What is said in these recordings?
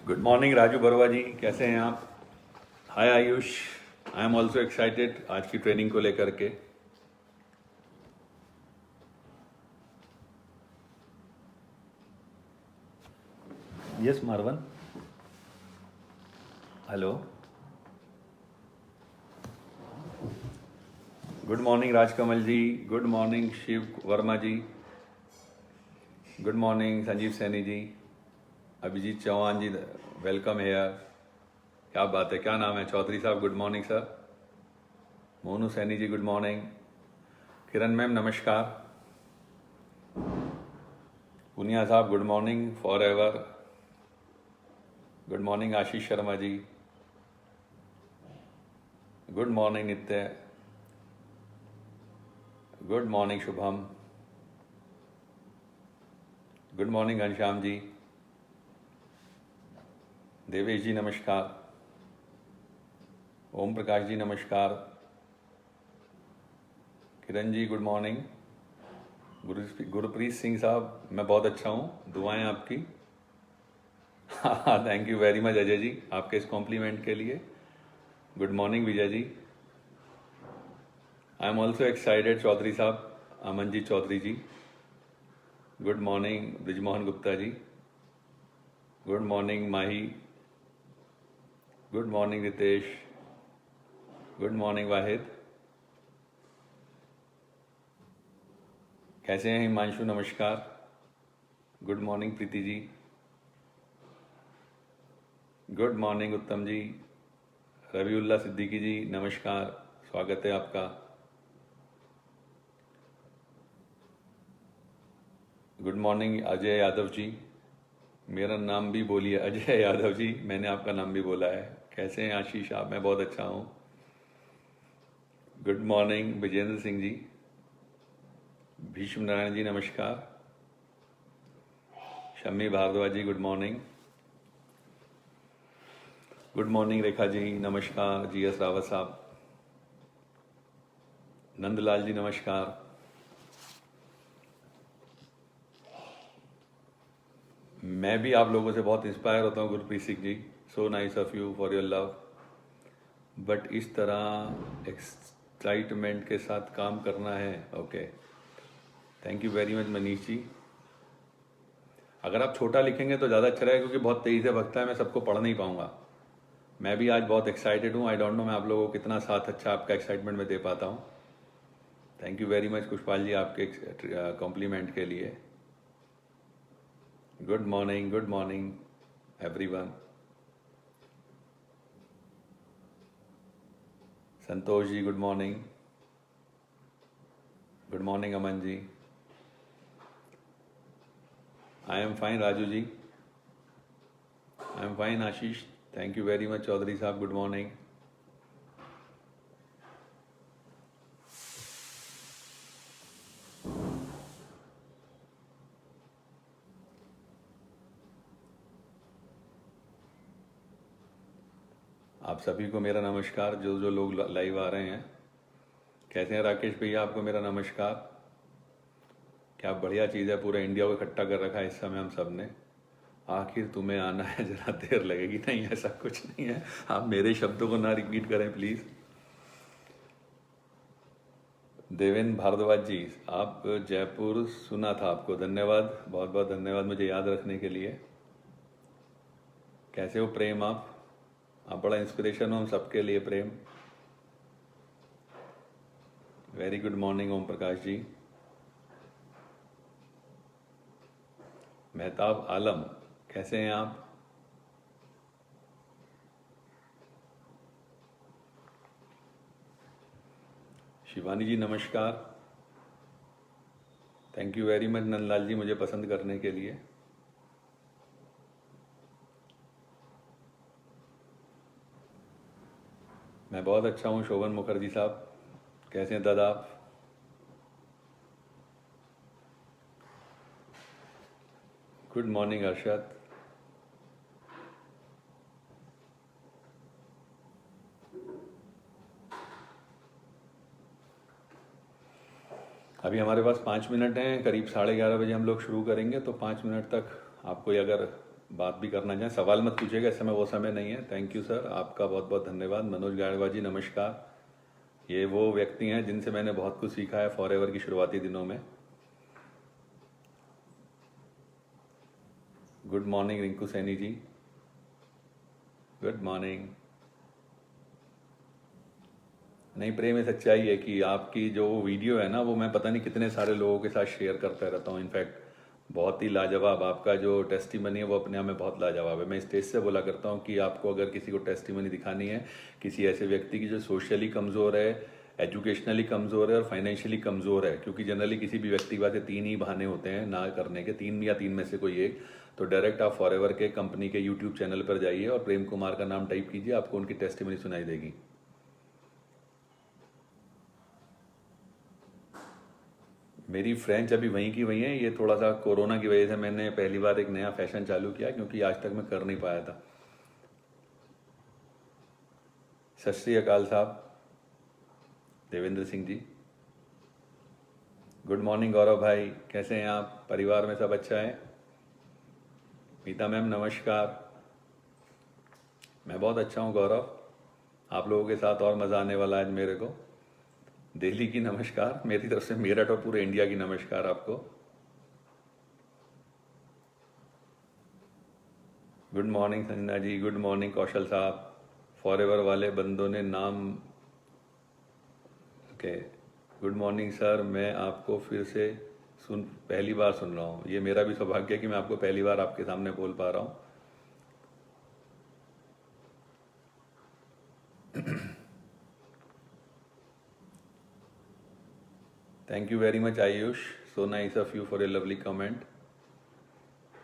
Good morning Raju Barua ji, कैसे हैं आप? Hi Ayush, I am also excited आज की ट्रेनिंग को लेकर के। Yes Marwan, hello. Good morning Rajkamal ji, good morning Shiv Verma ji, good morning Sanjeev Saini ji, Abhijeet Chauhan ji, welcome here. क्या बात है, क्या नाम है? चौधरी साहब, good morning sir. Monu Saini ji, good morning. Kiran ma'am, नमस्कार। Punia sahab, good morning forever. Good morning Ashish Sharma ji, good morning Nitya, good morning Shubham, good morning Ghanshyam ji, Devesh ji नमस्कार, ओम प्रकाश जी नमस्कार, किरण जी गुड मॉर्निंग, गुरप्रीत सिंह साहब मैं बहुत अच्छा हूँ, दुआएं आपकी। हाँ, thank you very much Ajay ji आपके इस कॉम्प्लीमेंट के लिए। Good morning Vijay ji, I am also excited Chaudhary sahab, Amanjeet Chaudhary ji, good morning Brijmohan Gupta ji, good morning Mahi, good morning Ritesh, good morning वाहिद, कैसे हैं हिमांशु? नमस्कार, good morning Preeti ji, good morning उत्तम जी, रविउल्ला सिद्दीकी जी नमस्कार, स्वागत है आपका। गुड मॉर्निंग अजय यादव जी, मेरा नाम भी बोलिए अजय यादव जी, मैंने आपका नाम भी बोला है। कैसे हैं आशीष आप? मैं बहुत अच्छा हूँ। गुड मॉर्निंग विजेंद्र सिंह जी, भीष्म नारायण जी नमस्कार, शम्मी भारद्वाज जी good morning, good morning Rekha ji नमस्कार, जीएस रावत साहब, नंदलाल जी नमस्कार। मैं भी आप लोगों से बहुत इंस्पायर होता हूँ Gurpreet Singh ji, so nice of you for your love. But इस तरह एक्साइटमेंट के साथ काम करना है, okay. Thank you very much Manish ji. अगर आप छोटा लिखेंगे तो ज़्यादा अच्छा रहेगा, क्योंकि बहुत तेज़ी से भगता है, मैं सबको पढ़ नहीं पाऊंगा। मैं भी आज बहुत एक्साइटेड हूँ, आई डोंट नो मैं आप लोगों को कितना साथ अच्छा आपका एक्साइटमेंट में दे पाता हूँ। Thank you very much Pushpal ji आपके कॉम्प्लीमेंट के लिए। Good morning everyone. Santosh ji good morning, good morning Aman ji. I am fine Raju ji, I am fine Ashish, thank you very much Chaudhary साहब, गुड मॉर्निंग। आप सभी को मेरा नमस्कार, जो जो लोग लाइव आ रहे हैं। कैसे हैं राकेश भैया? आपको मेरा नमस्कार। क्या बढ़िया चीज़ है, पूरे इंडिया को इकट्ठा कर रखा है इस समय हम सब ने। आखिर तुम्हें आना है, जरा देर लगेगी। नहीं, ऐसा कुछ नहीं है, आप मेरे शब्दों को ना रिपीट करें प्लीज़। देवेंद्र भारद्वाज जी, आप जयपुर सुना था आपको, धन्यवाद, बहुत बहुत धन्यवाद मुझे याद रखने के लिए। कैसे हो प्रेम? आप बड़ा इंस्पिरेशन हो हम सबके लिए प्रेम। Very good morning Om Prakash ji. Mehtab Alam, कैसे हैं आप? शिवानी जी नमस्कार, thank you very much Nandlal ji मुझे पसंद करने के लिए। मैं बहुत अच्छा हूँ शोभन मुखर्जी साहब, कैसे हैं दादा आप? Good morning Arshad. अभी हमारे पास 5 मिनट हैं, करीब 11:30 बजे हम लोग शुरू करेंगे, तो 5 मिनट तक आप कोई अगर बात भी करना चाहें, सवाल मत पूछिएगा, इस समय वो समय नहीं है। थैंक यू सर, आपका बहुत बहुत धन्यवाद। मनोज गाड़वा जी नमस्कार। ये वो व्यक्ति हैं जिनसे मैंने बहुत कुछ सीखा है फॉरएवर की शुरुआती दिनों में। Good morning Rinku Saini ji, good morning. नहीं, प्रेम में सच्चाई है कि आपकी जो वीडियो है ना, वो मैं पता नहीं कितने सारे लोगों के साथ शेयर करता रहता हूँ। इनफैक्ट बहुत ही लाजवाब आपका जो टेस्टिमनी है वो अपने आप में बहुत लाजवाब है। मैं स्टेज से बोला करता हूँ कि आपको अगर किसी को टेस्टिमनी दिखानी है किसी ऐसे व्यक्ति की जो सोशली कमज़ोर है, एजुकेशनली कमज़ोर है और फाइनेंशियली कमज़ोर है, क्योंकि जनरली किसी भी व्यक्ति के पास 3 ही बहाने होते हैं ना करने के, 3 या 3 में से कोई एक। तो डायरेक्ट आप फॉरएवर के कंपनी के यूट्यूब चैनल पर जाइए और प्रेम कुमार का नाम टाइप कीजिए, आपको उनकी टेस्टिमनी सुनाई देगी। मेरी फ्रेंच अभी वहीं की वहीं है। ये थोड़ा सा कोरोना की वजह से मैंने पहली बार एक नया फैशन चालू किया, क्योंकि आज तक मैं कर नहीं पाया था। सत श्री अकाल साहब, देवेंद्र सिंह जी। गुड मॉर्निंग गौरव भाई, कैसे हैं आप? परिवार में सब अच्छा है? मीता मैम नमस्कार। मैं बहुत अच्छा हूँ गौरव, आप लोगों के साथ और मज़ा आने वाला है आज मेरे को। दिल्ली की नमस्कार मेरी तरफ से, मेरठ और पूरे इंडिया की नमस्कार आपको। Good morning Sanjana ji, good morning कौशल साहब। फॉरएवर वाले बंदों ने नाम, ओके। गुड मॉर्निंग सर, मैं आपको फिर से पहली बार सुन रहा हूँ। ये मेरा भी सौभाग्य है कि मैं आपको पहली बार आपके सामने बोल पा रहा हूँ। Thank you very much Ayush, so nice of you for a lovely comment.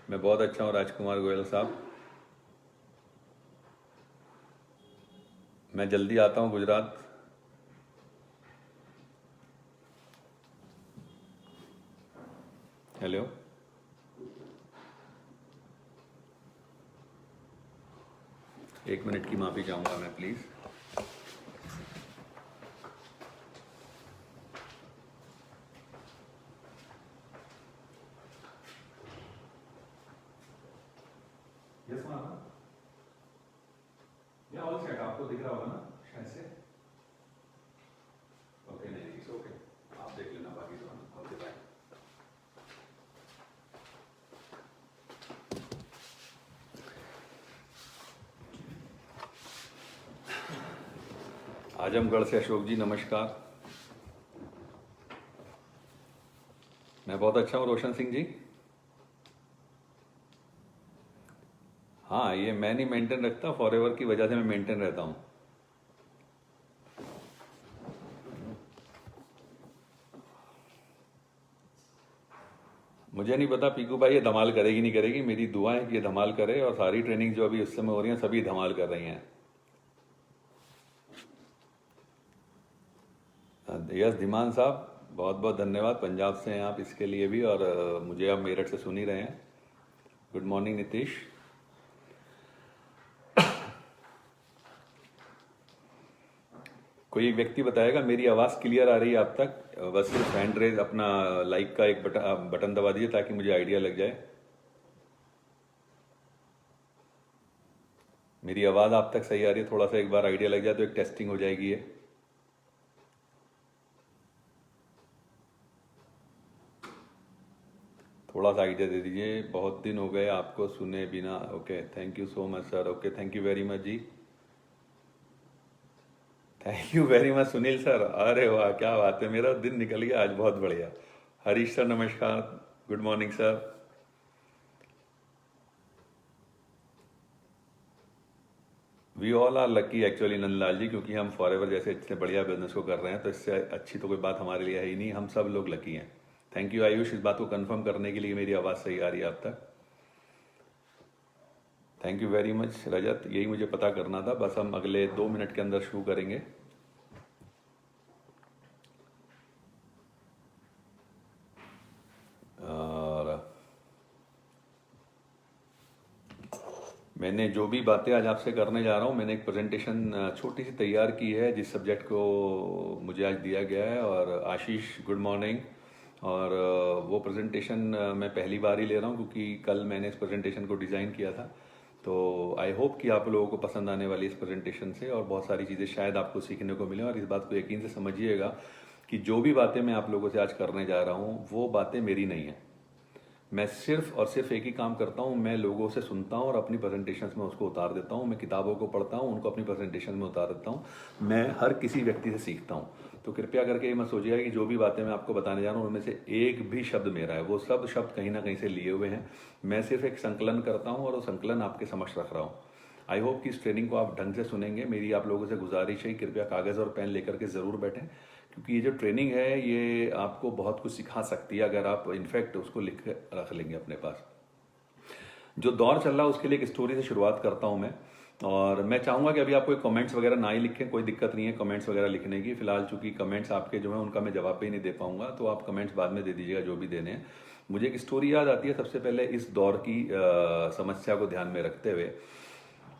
मैं बहुत अच्छा हूँ राजकुमार गोयल साहब। मैं जल्दी आता हूँ गुजरात। हेलो, एक मिनट की माफ़ी चाहूँगा मैं प्लीज़। यस मैम, या ऑल सेट, आपको दिख रहा होगा ना शायद से। ओके, नहीं इट्स ओके, आप देख लेना बाकी तो। Okay bye. आजमगढ़ से अशोक जी नमस्कार। मैं बहुत अच्छा हूँ रोशन सिंह जी। हाँ, ये मैं नहीं मेंटेन रखता, फॉरएवर की वजह से मैं मेंटेन रहता हूँ। मुझे नहीं पता पीकू भाई ये धमाल करेगी नहीं करेगी, मेरी दुआ है कि ये धमाल करे, और सारी ट्रेनिंग जो अभी उस समय हो रही है सभी धमाल कर रही हैं। यस धीमान साहब, बहुत बहुत धन्यवाद, पंजाब से हैं आप इसके लिए भी, और मुझे आप मेरठ से सुन ही रहे हैं। Good morning Nitish. कोई एक व्यक्ति बताएगा मेरी आवाज़ क्लियर आ रही है आप तक? बस सिर्फ हैंड रेज, अपना लाइक का एक बटन दबा दीजिए ताकि मुझे आइडिया लग जाए। मेरी आवाज़ आप तक सही आ रही है? थोड़ा सा एक बार आइडिया लग जाए तो एक टेस्टिंग हो जाएगी ये। थोड़ा सा आइडिया दे दीजिए, बहुत दिन हो गए आपको सुने बिना। Okay, thank you so much sir. Okay, thank you very much जी, thank you very much Sunil sir. अरे वाह, क्या बात है, मेरा दिन निकल गया आज, बहुत बढ़िया। हरीश सर नमस्कार, good morning sir. We all are lucky actually Nandlal ji, क्योंकि हम फॉरएवर जैसे इतने बढ़िया बिजनेस को कर रहे हैं, तो इससे अच्छी तो कोई बात हमारे लिए है ही नहीं। हम सब लोग लकी हैं। थैंक यू आयुष, इस बात को कंफर्म करने के लिए मेरी आवाज़ सही आ रही है आप तक। थैंक यू वेरी मच रजत, यही मुझे पता करना था। बस हम अगले 2 मिनट के अंदर शुरू करेंगे। और मैंने जो भी बातें आज आपसे करने जा रहा हूँ, मैंने एक प्रेजेंटेशन छोटी सी तैयार की है जिस सब्जेक्ट को मुझे आज दिया गया है। और आशीष गुड मॉर्निंग, और वो प्रेजेंटेशन मैं पहली बार ही ले रहा हूँ क्योंकि कल मैंने इस प्रेजेंटेशन को डिज़ाइन किया था। तो आई होप कि आप लोगों को पसंद आने वाली इस प्रेजेंटेशन से और बहुत सारी चीज़ें शायद आपको सीखने को मिलें। और इस बात को यकीन से समझिएगा कि जो भी बातें मैं आप लोगों से आज करने जा रहा हूँ वो बातें मेरी नहीं हैं। मैं सिर्फ और सिर्फ एक ही काम करता हूँ, मैं लोगों से सुनता हूँ और अपनी प्रेजेंटेशंस में उसको उतार देता हूँ। मैं किताबों को पढ़ता हूँ, उनको अपनी प्रेजेंटेशन में उतार देता हूँ। मैं हर किसी व्यक्ति से सीखता हूँ। तो कृपया करके ये मत सोचिएगा कि जो भी बातें मैं आपको बताने जा रहा हूँ उनमें से एक भी शब्द मेरा है। वो सब शब्द कहीं ना कहीं से लिए हुए हैं। मैं सिर्फ एक संकलन करता हूँ और वो संकलन आपके समक्ष रख रहा हूँ। आई होप कि इस ट्रेनिंग को आप ढंग से सुनेंगे। मेरी आप लोगों से गुजारिश है, कृपया कागज़ और पेन लेकर के ज़रूर बैठें, क्योंकि ये जो ट्रेनिंग है ये आपको बहुत कुछ सिखा सकती है अगर आप इनफैक्ट उसको लिख के रख लेंगे अपने पास। जो दौर चल रहा है उसके लिए एक स्टोरी से शुरुआत करता हूँ मैं। और मैं चाहूँगा कि अभी आप कोई कमेंट्स वगैरह ना ही लिखें, कोई दिक्कत नहीं है कमेंट्स वगैरह लिखने की। फिलहाल चूंकि कमेंट्स आपके जो है उनका मैं जवाब भी नहीं दे पाऊंगा, तो आप कमेंट्स बाद में दे दीजिएगा जो भी देने हैं। मुझे एक स्टोरी याद आती है सबसे पहले इस दौर की समस्या को ध्यान में रखते हुए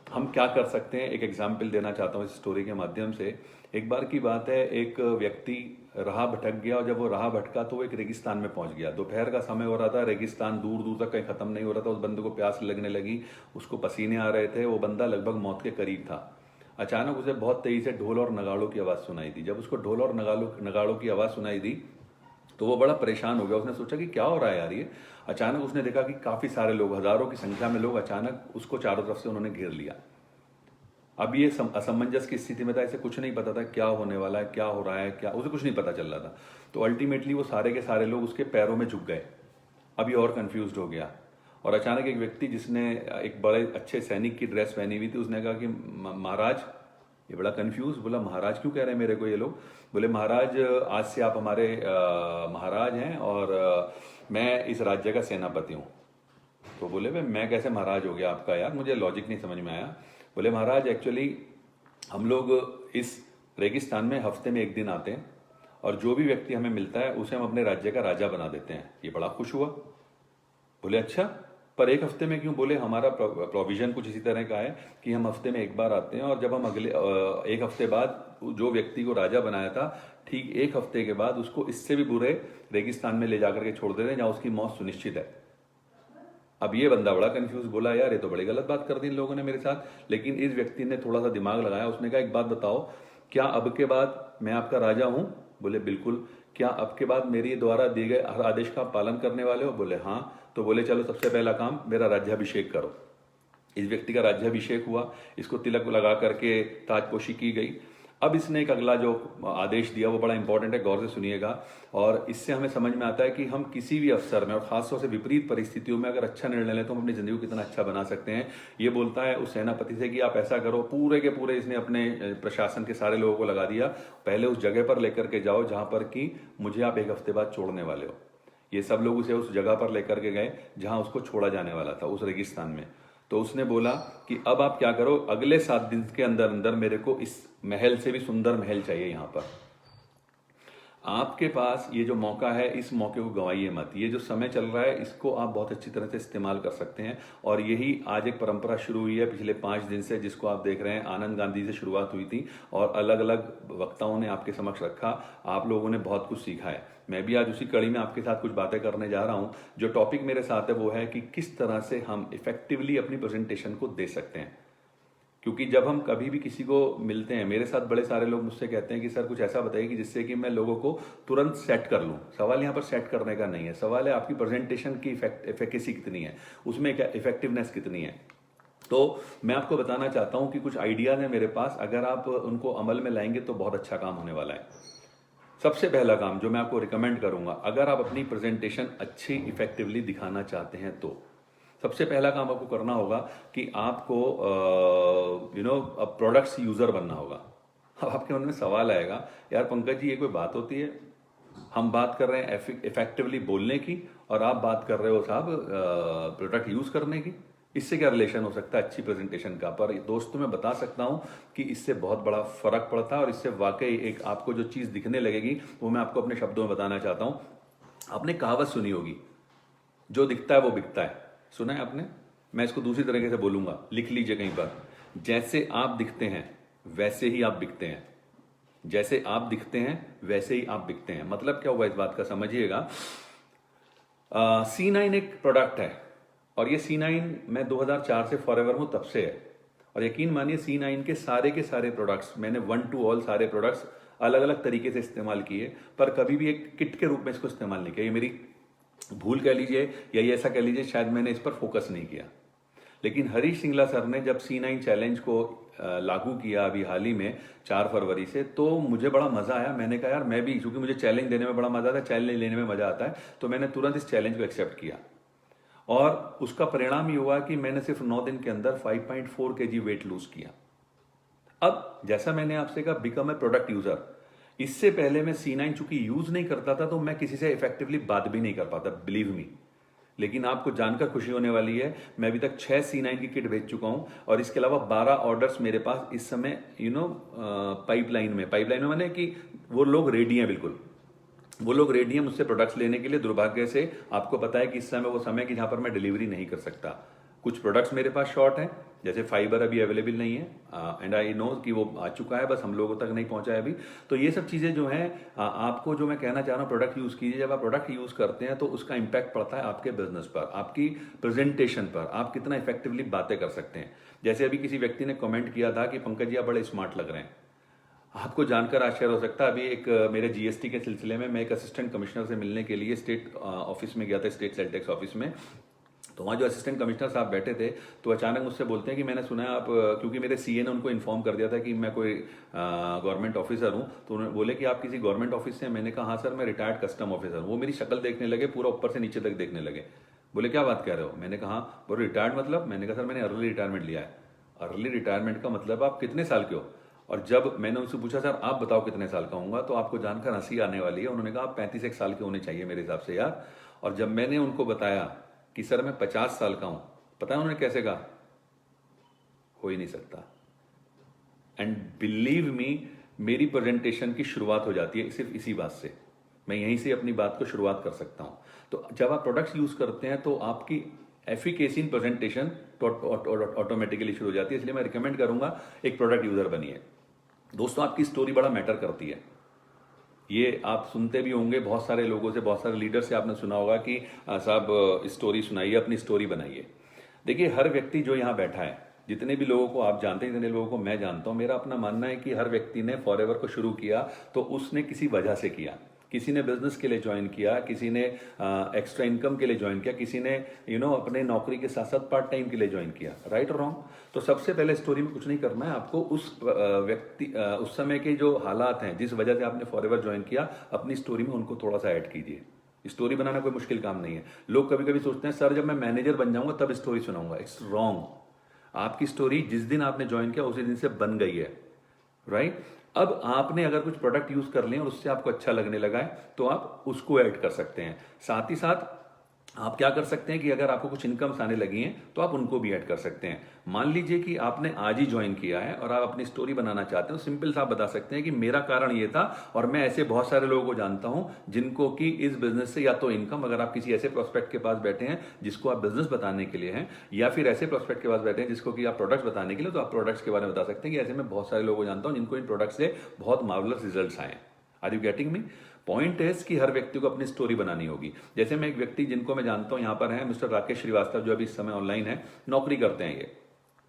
हम क्या कर सकते हैं। एक एग्जाम्पल देना चाहता हूँ इस स्टोरी के माध्यम से। एक बार की बात है, एक व्यक्ति राह भटक गया और जब वो राह भटका तो वो एक रेगिस्तान में पहुंच गया। दोपहर का समय हो रहा था, रेगिस्तान दूर दूर तक कहीं खत्म नहीं हो रहा था। उस बंदे को प्यास लगने लगी, उसको पसीने आ रहे थे, वो बंदा लगभग मौत के करीब था। अचानक उसे बहुत तेजी से ढोल और नगाड़ों की आवाज़ सुनाई दी। जब उसको ढोल और नगाड़ों की आवाज़ सुनाई दी तो वो बड़ा परेशान हो गया। उसने सोचा कि क्या हो रहा है यार ये। अचानक उसने देखा कि काफ़ी सारे लोग, हजारों की संख्या में लोग अचानक उसको चारों तरफ से उन्होंने घेर लिया। अब ये असमंजस की स्थिति में था, इसे कुछ नहीं पता था क्या होने वाला है, क्या हो रहा है, क्या उसे कुछ नहीं पता चल रहा था। तो अल्टीमेटली वो सारे के सारे लोग उसके पैरों में झुक गए। अभी और कंफ्यूज हो गया और अचानक एक व्यक्ति जिसने एक बड़े अच्छे सैनिक की ड्रेस पहनी हुई थी उसने कहा कि महाराज, ये बड़ा कंफ्यूज, बोला महाराज क्यों कह रहे हैं मेरे को ये लोग। बोले महाराज आज से आप हमारे महाराज हैं और मैं इस राज्य का सेनापति हूँ। तो बोले भाई मैं कैसे महाराज हो गया आपका, यार मुझे लॉजिक नहीं समझ में आया। बोले महाराज एक्चुअली हम लोग इस रेगिस्तान में हफ्ते में एक दिन आते हैं और जो भी व्यक्ति हमें मिलता है उसे हम अपने राज्य का राजा बना देते हैं। ये बड़ा खुश हुआ। बोले अच्छा, पर एक हफ्ते में क्यों। बोले हमारा प्रोविजन कुछ इसी तरह का है कि हम हफ्ते में एक बार आते हैं और जब हम अगले एक हफ्ते बाद जो व्यक्ति को राजा बनाया था ठीक एक हफ्ते के बाद उसको इससे भी बुरे रेगिस्तान में ले जाकर के छोड़ देते हैं जहाँ उसकी मौत सुनिश्चित है। अब ये बंदा बड़ा कंफ्यूज, बोला यार ये तो बड़ी गलत बात कर दी इन लोगों ने मेरे साथ। लेकिन इस व्यक्ति ने थोड़ा सा दिमाग लगाया, उसने कहा एक बात बताओ, क्या अब के बाद मैं आपका राजा हूं। बोले बिल्कुल। क्या अब के बाद मेरे द्वारा दिए गए हर आदेश का पालन करने वाले हो। बोले हाँ। तो बोले चलो सबसे पहला काम मेरा राज्याभिषेक करो। इस व्यक्ति का राज्याभिषेक हुआ, इसको तिलक लगा करके ताजपोशी की गई। अब इसने एक अगला जो आदेश दिया वो बड़ा इंपॉर्टेंट है, गौर से सुनिएगा। और इससे हमें समझ में आता है कि हम किसी भी अवसर में और खासतौर से विपरीत परिस्थितियों में अगर अच्छा निर्णय लें तो हम अपनी जिंदगी को कितना अच्छा बना सकते हैं। ये बोलता है उस सेनापति से कि आप ऐसा करो, पूरे के पूरे इसने अपने प्रशासन के सारे लोगों को लगा दिया, पहले उस जगह पर लेकर के जाओ जहां पर कि मुझे आप एक हफ्ते बाद छोड़ने वाले हो। ये सब लोग उसे उस जगह पर लेकर के गए जहां उसको छोड़ा जाने वाला था, उस रेगिस्तान में। तो उसने बोला कि अब आप क्या करो, अगले 7 दिन के अंदर अंदर मेरे को इस महल से भी सुंदर महल चाहिए यहां पर। आपके पास ये जो मौका है इस मौके को गंवाइए मत। ये जो समय चल रहा है इसको आप बहुत अच्छी तरह से इस्तेमाल कर सकते हैं। और यही आज एक परंपरा शुरू हुई है पिछले 5 दिन से, जिसको आप देख रहे हैं। आनंद गांधी से शुरुआत हुई थी और अलग अलग वक्ताओं ने आपके समक्ष रखा। आप लोगों ने बहुत कुछ सीखा है। मैं भी आज उसी कड़ी में आपके साथ कुछ बातें करने जा रहा हूं। जो टॉपिक मेरे साथ है वो है कि किस तरह से हम इफेक्टिवली अपनी प्रेजेंटेशन को दे सकते हैं। क्योंकि जब हम कभी भी किसी को मिलते हैं, मेरे साथ बड़े सारे लोग मुझसे कहते हैं कि सर कुछ ऐसा बताइए कि जिससे कि मैं लोगों को तुरंत सेट कर लूं। सवाल यहाँ पर सेट करने का नहीं है, सवाल है आपकी प्रेजेंटेशन की इफेक्टेसी कितनी है, उसमें इफेक्टिवनेस कितनी है। तो मैं आपको बताना चाहता हूं कि कुछ आइडियाज हैं मेरे पास, अगर आप उनको अमल में लाएंगे तो बहुत अच्छा काम होने वाला है। सबसे पहला काम जो मैं आपको रिकमेंड करूंगा, अगर आप अपनी प्रेजेंटेशन अच्छी इफेक्टिवली दिखाना चाहते हैं तो सबसे पहला काम आपको करना होगा कि आपको प्रोडक्ट्स यूजर बनना होगा। अब आपके मन में सवाल आएगा, यार पंकज जी ये कोई बात होती है, हम बात कर रहे हैं इफेक्टिवली बोलने की और आप बात कर रहे हो साहब प्रोडक्ट यूज करने की, इससे क्या रिलेशन हो सकता है अच्छी प्रेजेंटेशन का। पर दोस्तों मैं बता सकता हूं कि इससे बहुत बड़ा फर्क पड़ता है और इससे वाकई एक आपको जो चीज दिखने लगेगी वो मैं आपको अपने शब्दों में बताना चाहता हूं। आपने कहावत सुनी होगी, जो दिखता है वो बिकता है। सुना है आपने? मैं इसको दूसरी तरीके से बोलूंगा, लिख लीजिए कहीं पर। जैसे आप दिखते हैं वैसे ही आप बिकते हैं। जैसे आप दिखते हैं वैसे ही आप बिकते हैं। मतलब क्या हुआ इस बात का समझिएगा। C9 एक प्रोडक्ट है और ये C9 मैं 2004 से फॉरएवर हूं, तब से है। और यकीन मानिए C9 के सारे प्रोडक्ट्स मैंने 1 to ऑल सारे प्रोडक्ट्स अलग अलग तरीके से इस्तेमाल किए, पर कभी भी एक किट के रूप में इसको इस्तेमाल नहीं किया। ये मेरी भूल कह लीजिए या ये ऐसा कह लीजिए, शायद मैंने इस पर फोकस नहीं किया। लेकिन हरीश सिंगला सर ने जब C9 चैलेंज को लागू किया अभी हाल ही में 4 फरवरी से, तो मुझे बड़ा मजा आया। मैंने कहा यार मैं भी, क्योंकि मुझे चैलेंज देने में बड़ा मजा आता है, चैलेंज लेने में मजा आता है, तो मैंने तुरंत इस चैलेंज को एक्सेप्ट किया। और उसका परिणाम ये हुआ कि मैंने सिर्फ 9 दिन के अंदर 5.4 kg वेट लूज किया। अब जैसा मैंने आपसे कहा, बिकम ए प्रोडक्ट यूजर। इससे पहले मैं C9 चूंकि यूज नहीं करता था, तो मैं किसी से इफेक्टिवली बात भी नहीं कर पाता, बिलीव मी। लेकिन आपको जानकर खुशी होने वाली है, मैं अभी तक 6 C9 की किट भेज चुका हूं और इसके अलावा 12 ऑर्डर्स मेरे पास इस समय पाइपलाइन में माने कि वो लोग रेडी हैं, बिल्कुल वो लोग रेडी हैं मुझसे प्रोडक्ट्स लेने के लिए। दुर्भाग्य से आपको पता है कि इस समय वो समय कि जहां पर मैं डिलीवरी नहीं कर सकता। कुछ प्रोडक्ट्स मेरे पास शॉर्ट हैं, जैसे फाइबर अभी अवेलेबल नहीं है, एंड आई नो कि वो आ चुका है, बस हम लोगों तक नहीं पहुंचा है अभी। तो ये सब चीज़ें जो हैं, आपको जो मैं कहना चाह रहा हूँ, प्रोडक्ट यूज़ कीजिए। जब आप प्रोडक्ट यूज़ करते हैं तो उसका इंपैक्ट पड़ता है आपके बिजनेस पर, आपकी प्रेजेंटेशन पर, आप कितना इफेक्टिवली बातें कर सकते हैं। जैसे अभी किसी व्यक्ति ने कमेंट किया था कि पंकज जी आप बड़े स्मार्ट लग रहे हैं। आपको जानकर आश्चर्य हो सकता है, अभी एक मेरे जीएसटी के सिलसिले में मैं एक असिस्टेंट कमिश्नर से मिलने के लिए स्टेट ऑफिस में गया था, स्टेट सेल टैक्स ऑफिस में। तो वहाँ जो असिस्टेंट कमिश्नर साहब बैठे थे, तो अचानक मुझसे बोलते हैं कि मैंने सुना है आप, क्योंकि मेरे सीए ने उनको इन्फॉर्म कर दिया था कि मैं कोई गवर्नमेंट ऑफिसर हूँ, तो उन्होंने बोले कि आप किसी गवर्नमेंट ऑफिस से हैं। मैंने कहा हाँ सर, मैं रिटायर्ड कस्टम ऑफिसर हूँ। वो मेरी शक्ल देखने लगे, पूरा ऊपर से नीचे तक देखने लगे। बोले क्या बात कह रहे हो? मैंने कहा बोले रिटायर्ड मतलब? मैंने कहा सर मैंने अर्ली रिटायरमेंट लिया है। अर्ली रिटायरमेंट का मतलब आप कितने साल के हो? और जब मैंने उनसे पूछा सर आप बताओ कितने साल का होऊंगा, तो आपको जानकर हंसी आने वाली है। उन्होंने कहा आप 35 साल के होने चाहिए मेरे हिसाब से यार। और जब मैंने उनको बताया कि सर मैं 50 साल का हूं, पता है उन्होंने कैसे कहा? हो ही नहीं सकता। एंड बिलीव मी, मेरी प्रेजेंटेशन की शुरुआत हो जाती है सिर्फ इसी बात से। मैं यहीं से अपनी बात को शुरुआत कर सकता हूं। तो जब आप प्रोडक्ट्स यूज करते हैं तो आपकी एफिकेसी इन प्रेजेंटेशन ऑटोमेटिकली शुरू हो जाती है। इसलिए मैं रिकमेंड करूंगा एक प्रोडक्ट यूजर बनिए। दोस्तों आपकी स्टोरी बड़ा मैटर करती है। ये आप सुनते भी होंगे बहुत सारे लोगों से, बहुत सारे लीडर से आपने सुना होगा कि साहब स्टोरी सुनाइए, अपनी स्टोरी बनाइए। देखिए हर व्यक्ति जो यहाँ बैठा है, जितने भी लोगों को आप जानते हैं, जितने लोगों को मैं जानता हूं, मेरा अपना मानना है कि हर व्यक्ति ने फॉरएवर को शुरू किया तो उसने किसी वजह से किया। किसी ने बिजनेस के लिए ज्वाइन किया, किसी ने एक्स्ट्रा इनकम के लिए ज्वाइन किया, किसी ने अपने नौकरी के साथ साथ पार्ट टाइम के लिए ज्वाइन किया। राइट और रॉन्ग? तो सबसे पहले स्टोरी में कुछ नहीं करना है आपको, उस व्यक्ति उस समय के जो हालात हैं, जिस वजह से आपने फॉरएवर ज्वाइन किया, अपनी स्टोरी में उनको थोड़ा सा ऐड कीजिए। स्टोरी बनाना कोई मुश्किल काम नहीं है। लोग कभी कभी सोचते हैं सर जब मैं मैनेजर बन जाऊंगा तब स्टोरी सुनाऊंगा। It's wrong. आपकी स्टोरी जिस दिन आपने ज्वाइन किया उसी दिन से बन गई है। राइट? अब आपने अगर कुछ प्रोडक्ट यूज कर लिए और उससे आपको अच्छा लगने लगा है तो आप उसको ऐड कर सकते हैं। साथ ही साथ आप क्या कर सकते हैं कि अगर आपको कुछ इनकम्स आने लगी हैं तो आप उनको भी ऐड कर सकते हैं। मान लीजिए कि आपने आज ही ज्वाइन किया है और आप अपनी स्टोरी बनाना चाहते हो, सिंपल सा आप बता सकते हैं कि मेरा कारण ये था और मैं ऐसे बहुत सारे लोगों को जानता हूं जिनको कि इस बिजनेस से या तो इनकम, अगर आप किसी ऐसे प्रोस्पेक्ट के पास बैठे हैं जिसको आप बिजनेस बताने के लिए हैं, या फिर ऐसे प्रोस्पेक्ट के पास बैठे हैं जिसको कि आप प्रोडक्ट्स बताने के लिए, तो आप प्रोडक्ट्स के बारे में बता सकते हैं कि ऐसे मैं बहुत सारे लोगों को जानता हूं जिनको इन प्रोडक्ट से बहुत मार्वलस रिजल्ट्स आए। Are you getting me? Point है कि हर व्यक्ति को अपनी स्टोरी बनानी होगी। जैसे मैं एक व्यक्ति जिनको मैं जानता हूं यहां पर है, मिस्टर राकेश श्रीवास्तव, जो अभी इस समय ऑनलाइन है, नौकरी करते हैं ये।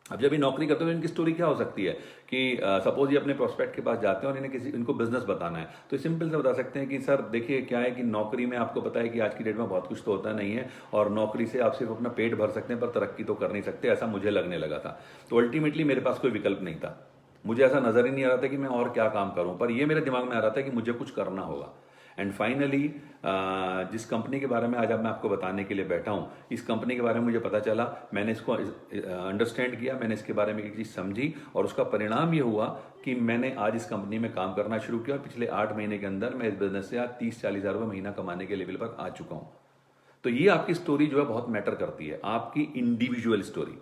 अब जब ये नौकरी करते हैं तो इनकी स्टोरी क्या हो सकती है कि सपोज ये अपने प्रोस्पेक्ट के पास जाते हैं और इनको बिजनेस बताना है, तो सिंपल से बता सकते हैं कि सर देखिए क्या है कि नौकरी में आपको पता है कि आज की डेट में बहुत कुछ तो होता नहीं है और नौकरी से आप सिर्फ अपना पेट भर सकते हैं पर तरक्की तो कर नहीं सकते, ऐसा मुझे लगने लगा था। तो अल्टीमेटली मेरे पास कोई विकल्प नहीं था, मुझे ऐसा नजर ही नहीं आ रहा था कि मैं और क्या काम करूं, पर ये मेरे दिमाग में आ रहा था कि मुझे कुछ करना होगा। एंड फाइनली जिस कंपनी के बारे में आज अब मैं आपको बताने के लिए बैठा हूं, इस कंपनी के बारे में मुझे पता चला, मैंने इसको अंडरस्टैंड किया, मैंने इसके बारे में एक चीज समझी और उसका परिणाम ये हुआ कि मैंने आज इस कंपनी में काम करना शुरू किया और पिछले 8 महीने के अंदर मैं इस बिजनेस से आज 30-40 हज़ार रुपये महीना कमाने के लेवल पर आ चुका हूं। तो ये आपकी स्टोरी जो है बहुत मैटर करती है, आपकी इंडिविजुअल स्टोरी।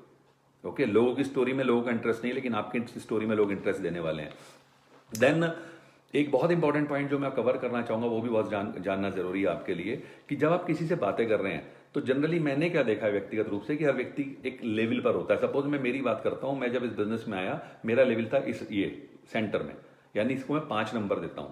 ओके, लोगों की स्टोरी में लोगों का इंटरेस्ट नहीं, लेकिन आपकी स्टोरी में लोग इंटरेस्ट देने वाले हैं। देन एक बहुत इंपॉर्टेंट पॉइंट जो मैं कवर करना चाहूंगा, वो भी बहुत जानना जरूरी है आपके लिए, कि जब आप किसी से बातें कर रहे हैं तो जनरली मैंने क्या देखा है व्यक्तिगत रूप से कि हर व्यक्ति एक लेवल पर होता है। सपोज मैं मेरी बात करता हूं, मैं जब इस बिजनेस में आया मेरा लेवल था इस ये सेंटर में, यानी इसको मैं 5 नंबर देता हूं।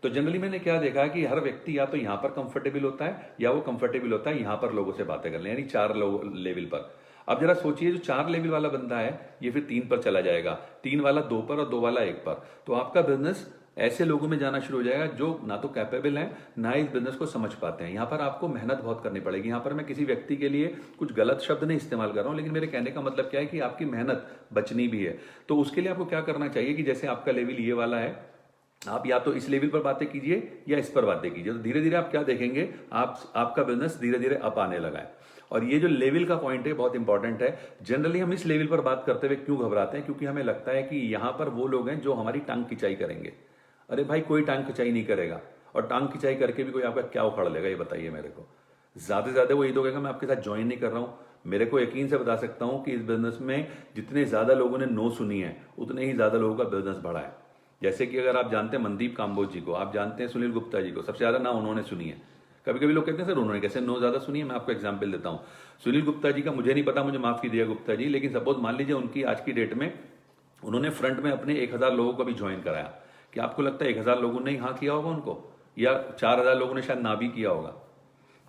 तो जनरली मैंने क्या देखा है कि हर व्यक्ति या तो यहां पर कंफर्टेबल होता है या वो कंफर्टेबल होता है यहां पर लोगों से बातें करने, यानी 4 लेवल पर। अब जरा सोचिए, जो 4 लेवल वाला बंदा है ये फिर 3 पर चला जाएगा, 3 वाला 2 पर और 2 वाला 1 पर। तो आपका बिजनेस ऐसे लोगों में जाना शुरू हो जाएगा जो ना तो कैपेबल हैं ना इस बिजनेस को समझ पाते हैं। यहां पर आपको मेहनत बहुत करनी पड़ेगी। यहां पर मैं किसी व्यक्ति के लिए कुछ गलत शब्द नहीं इस्तेमाल कर रहा हूं, लेकिन मेरे कहने का मतलब क्या है कि आपकी मेहनत बचनी भी है। तो उसके लिए आपको क्या करना चाहिए कि जैसे आपका लेवल ये वाला है, आप या तो इस लेवल पर बातें कीजिए या इस पर बातें कीजिए। तो धीरे धीरे आप क्या देखेंगे, आपका बिजनेस धीरे धीरे अप आने लगा है। और ये जो लेवल का पॉइंट है बहुत इंपॉर्टेंट है। जनरली हम इस लेवल पर बात करते हुए क्यों घबराते हैं, क्योंकि हमें लगता है कि यहां पर वो लोग हैं जो हमारी टांग खिंचाई करेंगे। अरे भाई, कोई टांग खिंचाई नहीं करेगा, और टांग खिंचाई करके भी कोई आपका क्या उखाड़ लेगा ये बताइए मेरे को। ज्यादा से ज्यादा वो ये तो कहेगा मैं आपके साथ ज्वाइन नहीं कर रहा हूं। मेरे को यकीन से बता सकता हूं कि इस बिजनेस में जितने ज्यादा लोगों ने नो सुनी है उतने ही ज्यादा लोगों का बिजनेस बढ़ा है। जैसे कि अगर आप जानते हैं मनदीप काम्बोज जी को, आप जानते हैं सुनील गुप्ता जी को, सबसे ज्यादा ना उन्होंने सुनी है। कभी कभी लोग कहते हैं सर उन्होंने कैसे नो ज्यादा सुनी है। मैं आपको एग्जाम्पल देता हूं। सुनील गुप्ता जी का मुझे नहीं पता, मुझे माफ कीजिएगा गुप्ता जी, लेकिन सपोज मान लीजिए उनकी आज की डेट में उन्होंने फ्रंट में अपने 1000 लोगों को भी ज्वाइन कराया। क्या आपको लगता है 1000 लोगों ने हाँ किया होगा उनको, या 4000 लोगों ने शायद ना भी किया होगा?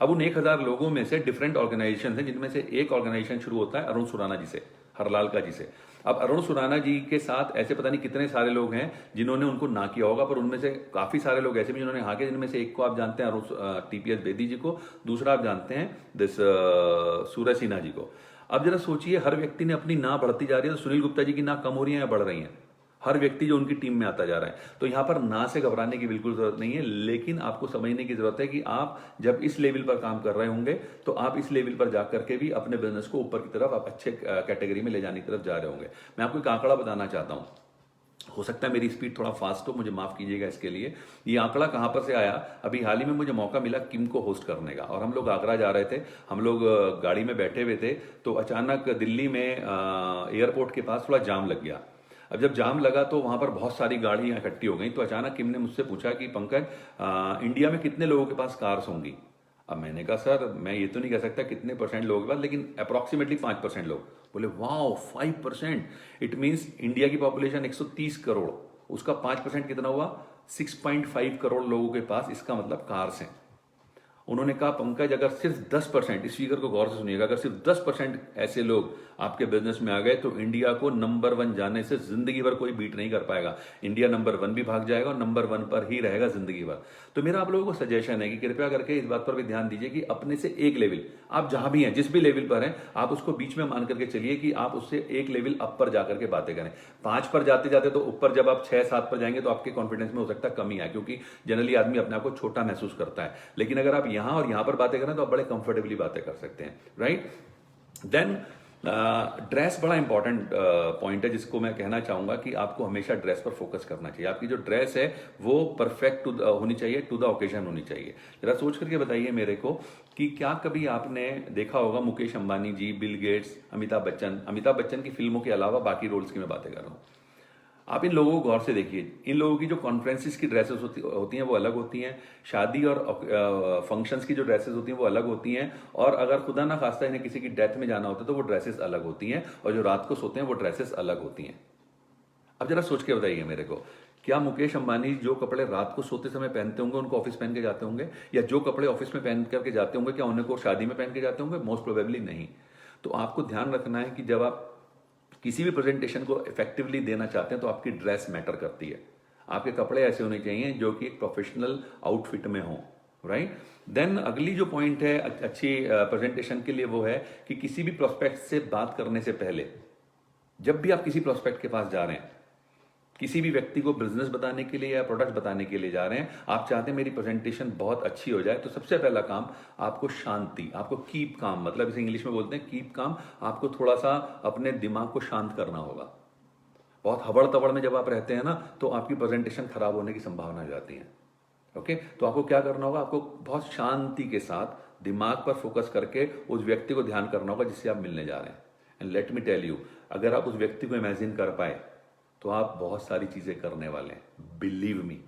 अब उन 1000 लोगों में से डिफरेंट ऑर्गेनाइजेशन है, जिनमें से एक ऑर्गेनाइजेशन शुरू होता है अरुण सुराना जी से, हरलाल का जी से। अब अरुण सुराना जी के साथ ऐसे पता नहीं कितने सारे लोग हैं जिन्होंने उनको ना किया होगा, पर उनमें से काफी सारे लोग ऐसे भी जिन्होंने हाँ किया, जिनमें से एक को आप जानते हैं अरुण टीपीएस बेदी जी को, दूसरा आप जानते हैं दिस सूरज सिन्हा जी को। अब जरा सोचिए, हर व्यक्ति ने अपनी ना बढ़ती जा रही है, तो सुनील गुप्ता जी की ना कम हो रही है या बढ़ रही है? हर व्यक्ति जो उनकी टीम में आता जा रहा है। तो यहां पर ना से घबराने की बिल्कुल जरूरत नहीं है, लेकिन आपको समझने की जरूरत है कि आप जब इस लेवल पर काम कर रहे होंगे तो आप इस लेवल पर जाकर के भी अपने बिजनेस को ऊपर की तरफ आप अच्छे कैटेगरी में ले जाने की तरफ जा रहे होंगे। मैं आपको एक आंकड़ा बताना चाहता हूं, हो सकता है मेरी स्पीड थोड़ा फास्ट हो, मुझे माफ कीजिएगा इसके लिए। ये आंकड़ा कहां पर से आया, अभी हाल ही में मुझे मौका मिला किम को होस्ट करने का, और हम लोग आगरा जा रहे थे। हम लोग गाड़ी में बैठे हुए थे, तो अचानक दिल्ली में एयरपोर्ट के पास थोड़ा जाम लग गया। अब जब जाम लगा तो वहां पर बहुत सारी गाड़ियां इकट्ठी हो गई। तो अचानक किम ने मुझसे पूछा कि पंकज, इंडिया में कितने लोगों के पास कार्स होंगी? अब मैंने कहा सर मैं ये तो नहीं कह सकता कितने परसेंट लोगों के पास, लेकिन अप्रोक्सीमेटली 5% लोग। बोले वाओ 5%, इट मीन्स इंडिया की पॉपुलेशन 130 करोड़, उसका 5% कितना हुआ? 6.5 करोड़ लोगों के पास, इसका मतलब कार्स हैं। उन्होंने कहा पंकज अगर सिर्फ 10%, इस फिगर को गौर से सुनिएगा, अगर सिर्फ 10% ऐसे लोग आपके बिजनेस में आ गए तो इंडिया को नंबर 1 जाने से जिंदगी भर कोई बीट नहीं कर पाएगा। इंडिया नंबर 1 भी भाग जाएगा और नंबर 1 पर ही रहेगा जिंदगी भर। तो मेरा आप लोगों को सजेशन है कि कृपया करके इस बात पर भी ध्यान दीजिए कि अपने से एक लेवल, आप जहां भी हैं जिस भी लेवल पर हैं, आप उसको बीच में मान करके चलिए कि आप उससे एक लेवल अप पर जाकर के बातें करें। 5 पर जाते जाते तो ऊपर जब आप 6-7 पर जाएंगे तो आपके कॉन्फिडेंस में हो सकता है कमी आए, क्योंकि जनरली आदमी अपने आप को छोटा महसूस करता है। लेकिन अगर आप यहां और यहां पर बातें करें तो आप बड़े कंफर्टेबली बातें कर सकते हैं, राइट। देन ड्रेस बड़ा इंपॉर्टेंट पॉइंट है, जिसको मैं कहना चाहूंगा कि आपको हमेशा ड्रेस पर फोकस करना चाहिए। आपकी जो ड्रेस है वो परफेक्ट होनी चाहिए, टू द ओकेजन होनी चाहिए। जरा सोच करके बताइए मेरे को कि क्या कभी आपने देखा होगा मुकेश अंबानी जी, बिल गेट्स, अमिताभ बच्चन की फिल्मों के अलावा बाकी रोल्स की मैं बातें कर रहा हूं, आप इन लोगों को गौर से देखिए। इन लोगों की जो कॉन्फ्रेंसिस की ड्रेसेस होती हैं वो अलग होती हैं, शादी और फंक्शंस की जो ड्रेसेस होती हैं वो अलग होती हैं, और अगर खुदा ना खास्ता इन्हें किसी की डेथ में जाना होता है तो वो ड्रेसेस अलग होती हैं, और जो रात को सोते हैं वो ड्रेसेस अलग होती हैं। अब जरा सोच के बताइए मेरे को, क्या मुकेश अंबानी जो कपड़े रात को सोते समय पहनते होंगे उनको ऑफिस पहन के जाते होंगे, या जो कपड़े ऑफिस में पहन करके जाते होंगे क्या उनको शादी में पहन के जाते होंगे? मोस्ट प्रोबेबली नहीं। तो आपको ध्यान रखना है कि जब आप किसी भी प्रेजेंटेशन को इफेक्टिवली देना चाहते हैं तो आपकी ड्रेस मैटर करती है। आपके कपड़े ऐसे होने चाहिए जो कि एक प्रोफेशनल आउटफिट में हो, राइट। देन अगली जो पॉइंट है अच्छी प्रेजेंटेशन के लिए वो है कि किसी भी प्रोस्पेक्ट से बात करने से पहले, जब भी आप किसी प्रोस्पेक्ट के पास जा रहे हैं, किसी भी व्यक्ति को बिजनेस बताने के लिए या प्रोडक्ट बताने के लिए जा रहे हैं, आप चाहते हैं मेरी प्रेजेंटेशन बहुत अच्छी हो जाए, तो सबसे पहला काम आपको शांति, आपको कीप काम, मतलब इसे इंग्लिश में बोलते हैं कीप काम। आपको थोड़ा सा अपने दिमाग को शांत करना होगा। बहुत हबड़ तबड़ में जब आप रहते हैं ना तो आपकी प्रेजेंटेशन खराब होने की संभावना हो जाती है। ओके, तो आपको क्या करना होगा, आपको बहुत शांति के साथ दिमाग पर फोकस करके उस व्यक्ति को ध्यान करना होगा जिससे आप मिलने जा रहे हैं। And let me tell you, अगर आप उस व्यक्ति को इमेजिन कर पाए तो आप बहुत सारी चीजें करने वाले हैं, बिलीव मी।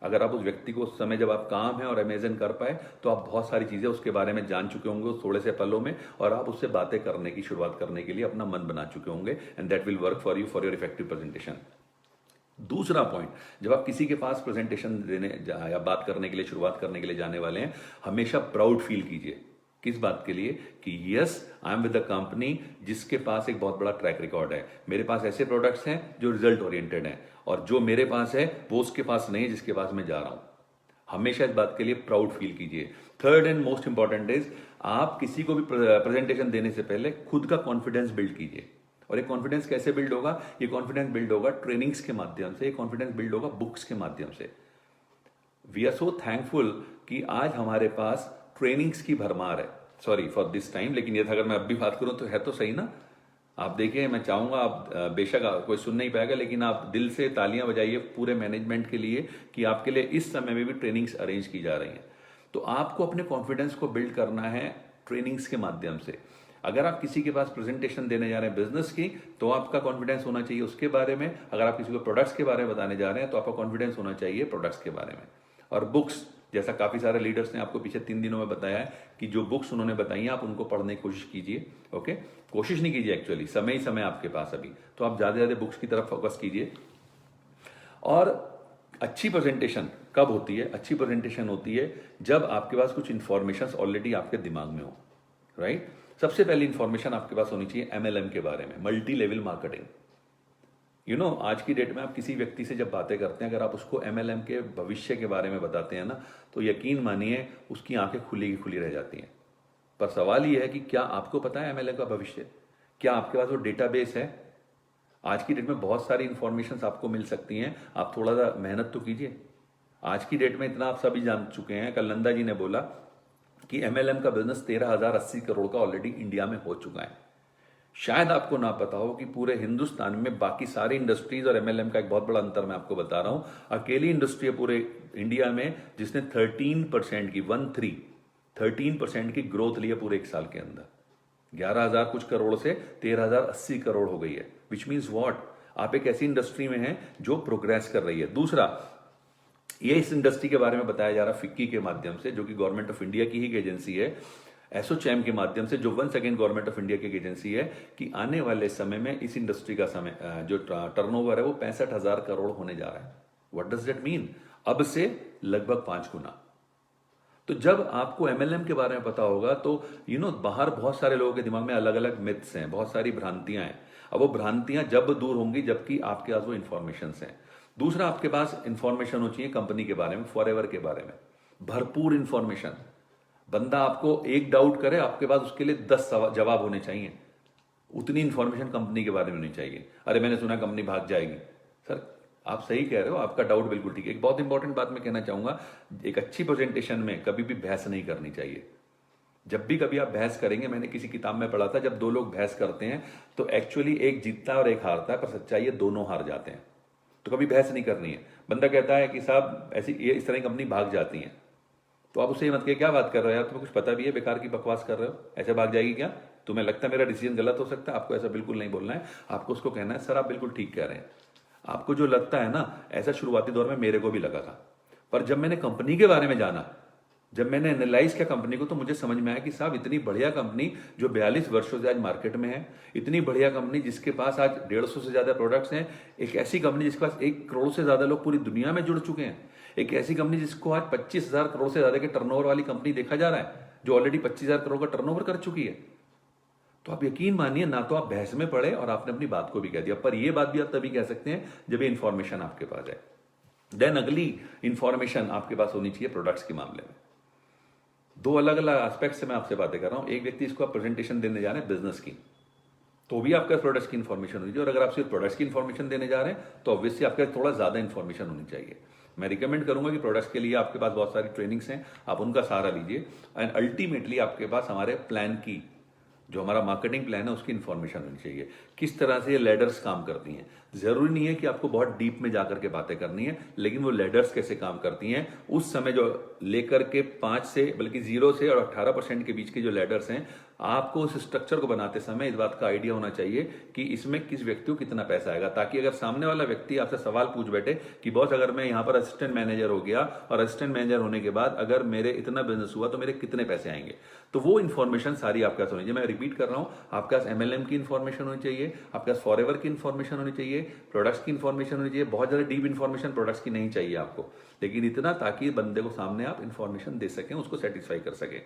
अगर आप उस व्यक्ति को उस समय जब आप काम है और इमेजिन कर पाए तो आप बहुत सारी चीजें उसके बारे में जान चुके होंगे उस थोड़े से पलों में, और आप उससे बातें करने की शुरुआत करने के लिए अपना मन बना चुके होंगे, and that will work for you for your effective presentation. दूसरा पॉइंट, जब आप किसी के पास प्रेजेंटेशन देने या बात करने के लिए, शुरुआत करने के लिए जाने वाले हैं, हमेशा प्राउड फील कीजिए। किस बात के लिए? कि yes, I am with the company जिसके पास एक बहुत बड़ा ट्रैक रिकॉर्ड है। मेरे पास ऐसे प्रोडक्ट्स हैं जो रिजल्ट ओरिएंटेड हैं, और जो मेरे पास है वो उसके पास नहीं है जिसके पास मैं जा रहा हूं। हमेशा इस बात के लिए प्राउड फील कीजिए। Third and most important is, आप किसी को भी प्रेजेंटेशन देने से पहले खुद का कॉन्फिडेंस बिल्ड कीजिए। और ये कॉन्फिडेंस कैसे बिल्ड होगा? ये कॉन्फिडेंस बिल्ड होगा ट्रेनिंग्स के माध्यम से, कॉन्फिडेंस बिल्ड होगा बुक्स के माध्यम से। वी आर सो थैंकफुल कि आज हमारे पास ट्रेनिंग्स की भरमार है। सॉरी फॉर दिस टाइम, लेकिन ये अगर मैं अब भी बात करूं तो है तो सही ना। आप देखिए, मैं चाहूंगा आप बेशक कोई सुन नहीं पाएगा, लेकिन आप दिल से तालियां बजाइए पूरे मैनेजमेंट के लिए कि आपके लिए इस समय में भी ट्रेनिंग्स अरेंज की जा रही हैं। तो आपको अपने कॉन्फिडेंस को बिल्ड करना है ट्रेनिंग्स के माध्यम से। अगर आप किसी के पास प्रेजेंटेशन देने जा रहे हैं बिजनेस की, तो आपका कॉन्फिडेंस होना चाहिए उसके बारे में। अगर आप किसी को प्रोडक्ट्स के बारे में बताने जा रहे हैं, तो आपका कॉन्फिडेंस होना चाहिए प्रोडक्ट्स के बारे में। और बुक्स, जैसा काफी सारे लीडर्स ने आपको पिछले 3 दिनों में बताया है कि जो बुक्स उन्होंने बताई हैं, आप उनको पढ़ने की कोशिश कीजिए। ओके, कोशिश नहीं कीजिए, एक्चुअली समय ही समय आपके पास अभी, तो आप ज्यादा ज्यादा बुक्स की तरफ फोकस कीजिए। और अच्छी प्रेजेंटेशन कब होती है? अच्छी प्रेजेंटेशन होती है जब आपके पास कुछ इंफॉर्मेशन ऑलरेडी आपके दिमाग में हो, राइट? सबसे पहली इंफॉर्मेशन आपके पास होनी चाहिए एमएलएम के बारे में, मल्टी लेवल मार्केटिंग। आज की डेट में आप किसी व्यक्ति से जब बातें करते हैं, अगर आप उसको एमएलएम के भविष्य के बारे में बताते हैं ना, तो यकीन मानिए उसकी आंखें खुली की खुली रह जाती हैं। पर सवाल यह है कि क्या आपको पता है एमएलएम का भविष्य? क्या आपके पास वो डेटाबेस है? आज की डेट में बहुत सारी इंफॉर्मेशन आपको मिल सकती हैं, आप थोड़ा सा मेहनत तो कीजिए। आज की डेट में इतना आप सभी जान चुके हैं, कल नंदा जी ने बोला कि एमएलएम का बिजनेस 13,080 करोड़ का ऑलरेडी इंडिया में हो चुका है। शायद आपको ना पता हो कि पूरे हिंदुस्तान में बाकी सारी इंडस्ट्रीज और एमएलएम का एक बहुत बड़ा अंतर मैं आपको बता रहा हूं। अकेली इंडस्ट्री है पूरे इंडिया में जिसने 13% की 13% की ग्रोथ ली है पूरे एक साल के अंदर। 11,000 कुछ करोड़ से 13,080 करोड़ हो गई है। Which means what? आप एक ऐसी इंडस्ट्री में हैं जो प्रोग्रेस कर रही है। दूसरा, ये इस इंडस्ट्री के बारे में बताया जा रहा फिक्की के माध्यम से, जो कि गवर्नमेंट ऑफ इंडिया की ही एजेंसी है, एसोचैम के माध्यम से, जो once again government of India की एजेंसी है, कि आने वाले समय में इस इंडस्ट्री का समय जो टर्नओवर है वो 65,000 करोड़ होने जा रहा है। What does that mean? अब से लगभग 5 गुना। तो जब आपको एमएलएम के बारे में पता होगा तो बाहर बहुत सारे लोगों के दिमाग में अलग अलग मिथ्स हैं, बहुत सारी भ्रांतियां हैं। अब वो भ्रांतियां जब दूर होंगी जबकि आपके पास वो इंफॉर्मेशन हैं। दूसरा, आपके पास इंफॉर्मेशन हो चाहिए कंपनी के बारे में, फॉरएवर के बारे में, भरपूर इंफॉर्मेशन। बंदा आपको एक डाउट करे, आपके पास उसके लिए 10 जवाब होने चाहिए। उतनी इंफॉर्मेशन कंपनी के बारे में होनी चाहिए। अरे मैंने सुना कंपनी भाग जाएगी। सर आप सही कह रहे हो, आपका डाउट बिल्कुल ठीक है। एक बहुत इंपॉर्टेंट बात मैं कहना चाहूंगा, एक अच्छी प्रेजेंटेशन में कभी भी बहस नहीं करनी चाहिए। जब भी कभी आप बहस करेंगे, मैंने किसी किताब में पढ़ा था, जब दो लोग बहस करते हैं तो एक्चुअली एक जीतता है और एक हारता है, पर सच्चाई है दोनों हार जाते हैं। तो कभी बहस नहीं करनी है। बंदा कहता है कि साहब ऐसी ये इस तरह की कंपनी भाग जाती है, तो आप उससे मत कहिए क्या बात कर रहे हो यार, तुम्हें कुछ पता भी है, बेकार की बकवास कर रहे हो, ऐसे भाग जाएगी क्या? तुम्हें लगता है मेरा डिसीजन गलत हो सकता है? आपको ऐसा बिल्कुल नहीं बोलना है। आपको उसको कहना है सर आप बिल्कुल ठीक कह रहे हैं। आपको जो लगता है ना, ऐसा शुरुआती दौर में मेरे को भी लगा था, पर जब मैंने कंपनी के बारे में जाना, जब मैंने एनालाइज किया कंपनी को, तो मुझे समझ में आया कि साहब इतनी बढ़िया कंपनी जो 42 वर्षों से आज मार्केट में है, इतनी बढ़िया कंपनी जिसके पास आज 150 से ज्यादा प्रोडक्ट्स हैं, एक ऐसी कंपनी जिसके पास 1 करोड़ से ज्यादा लोग पूरी दुनिया में जुड़ चुके हैं, एक ऐसी कंपनी जिसको आज 25,000 करोड़ से ज्यादा के टर्नओवर वाली कंपनी देखा जा रहा है, जो ऑलरेडी 25,000 करोड़ का टर्नओवर कर चुकी है। तो आप यकीन मानिए, ना तो आप बहस में पड़े और आपने अपनी बात को भी कह दिया, पर यह बात भी आप तभी कह सकते हैं जब ये इंफॉर्मेशन आपके पास है। देन अगली इंफॉर्मेशन आपके पास होनी चाहिए प्रोडक्ट्स के मामले में। 2 अलग अलग एस्पेक्ट से मैं आपसे बातें कर रहा हूं। एक व्यक्ति इसको आप प्रेजेंटेशन देने जा रहे हैं बिजनेस की, तो भी आपका प्रोडक्ट्स की इंफॉर्मेशन होनी चाहिए। और अगर आप सिर्फ प्रोडक्ट्स की इंफॉर्मेशन देने जा रहे हैं, तो ऑब्वियसली आपके थोड़ा ज्यादा इंफॉर्मेशन होनी चाहिए। मैं रिकमेंड करूंगा कि प्रोडक्ट्स के लिए आपके पास बहुत सारी ट्रेनिंग्स हैं, आप उनका सहारा लीजिए। एंड अल्टीमेटली आपके पास हमारे प्लान की, जो हमारा मार्केटिंग प्लान है, उसकी इंफॉर्मेशन होनी चाहिए। किस तरह से ये लेडर्स काम करती हैं। जरूरी नहीं है कि आपको बहुत डीप में जाकर के बातें करनी है, लेकिन वो लेडर्स कैसे काम करती हैं उस समय, जो लेकर के 5 से बल्कि 0 से और 18% के बीच के जो लेडर्स हैं, आपको उस स्ट्रक्चर को बनाते समय इस बात का आइडिया होना चाहिए कि इसमें किस व्यक्ति को कितना पैसा आएगा, ताकि अगर सामने वाला व्यक्ति आपसे सवाल पूछ बैठे कि बॉस अगर मैं यहाँ पर असिस्टेंट मैनेजर हो गया और असिस्टेंट मैनेजर होने के बाद अगर मेरे इतना बिजनेस हुआ तो मेरे कितने पैसे आएंगे, तो वो इन्फॉर्मेशन सारी आपके पास होनी चाहिए। मैं रिपीट कर रहा हूं, आपके पास एमएलएम की इन्फॉर्मेशन होनी चाहिए, चाहिए, आपके पास फॉरएवर की इन्फॉर्मेशन होनी चाहिए, प्रोडक्ट्स की इन्फॉर्मेशन होनी चाहिए, बहुत ज़्यादा डीप इन्फॉर्मेशन प्रोडक्ट्स की नहीं चाहिए आपको, लेकिन इतना ताकि बंदे को सामने आप इन्फॉर्मेशन दे सकें, उसको सेटिस्फाई कर सकें।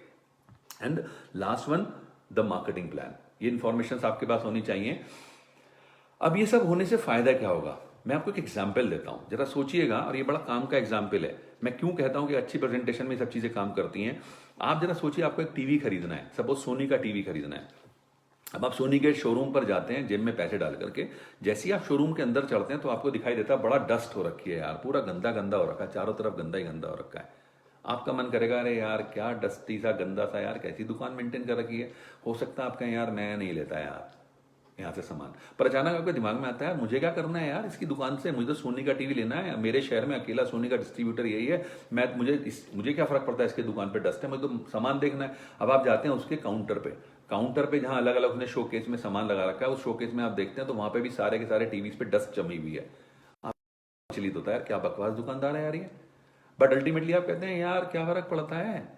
And last one, the marketing plan. ये इन्फॉर्मेशन आपके पास होनी चाहिए। अब ये सब होने से फायदा क्या होगा, मैं आपको एक एग्जाम्पल देता हूं, जरा सोचिएगा, और ये बड़ा काम का एग्जाम्पल है। मैं क्यों कहता हूं कि अच्छी प्रेजेंटेशन में सब चीजें काम करती हैं। आप जरा सोचिए, आपको एक टीवी खरीदना है, सपोज सोनी का टीवी खरीदना है। अब आप सोनी के शोरूम पर जाते हैं जेब में पैसे डाल करके, जैसे ही आप शोरूम के अंदर चढ़ते हैं तो आपको दिखाई देता है बड़ा डस्ट हो रखी है यार, पूरा गंदा गंदा हो रखा है, चारों तरफ गंदा ही गंदा हो रखा है। आपका मन करेगा अरे यार क्या डस्टी सा गंदा सा यार, कैसी दुकान मेंटेन कर रखी है। हो सकता है आपका यार मैं नहीं लेता यार यहाँ से सामान, पर अचानक आपके दिमाग में आता है मुझे क्या करना है यार इसकी दुकान से, मुझे तो सोनी का टीवी लेना है, मेरे शहर में अकेला सोनी का डिस्ट्रीब्यूटर यही है, मुझे क्या फर्क पड़ता है इसके दुकान पे डस्ट है, मुझे तो सामान देखना है। अब आप जाते हैं उसके काउंटर पे जहां अलग अलग उसने शोकेस में सामान लगा रखा है, उस शोकेस में आप देखते हैं तो वहां पे भी सारे के सारे टीवी पे डस्ट जमी हुई है। आप चलिए होता है यार क्या बकवास दुकानदार है यार ये, बट अल्टीमेटली आप कहते हैं यार क्या फर्क पड़ता है,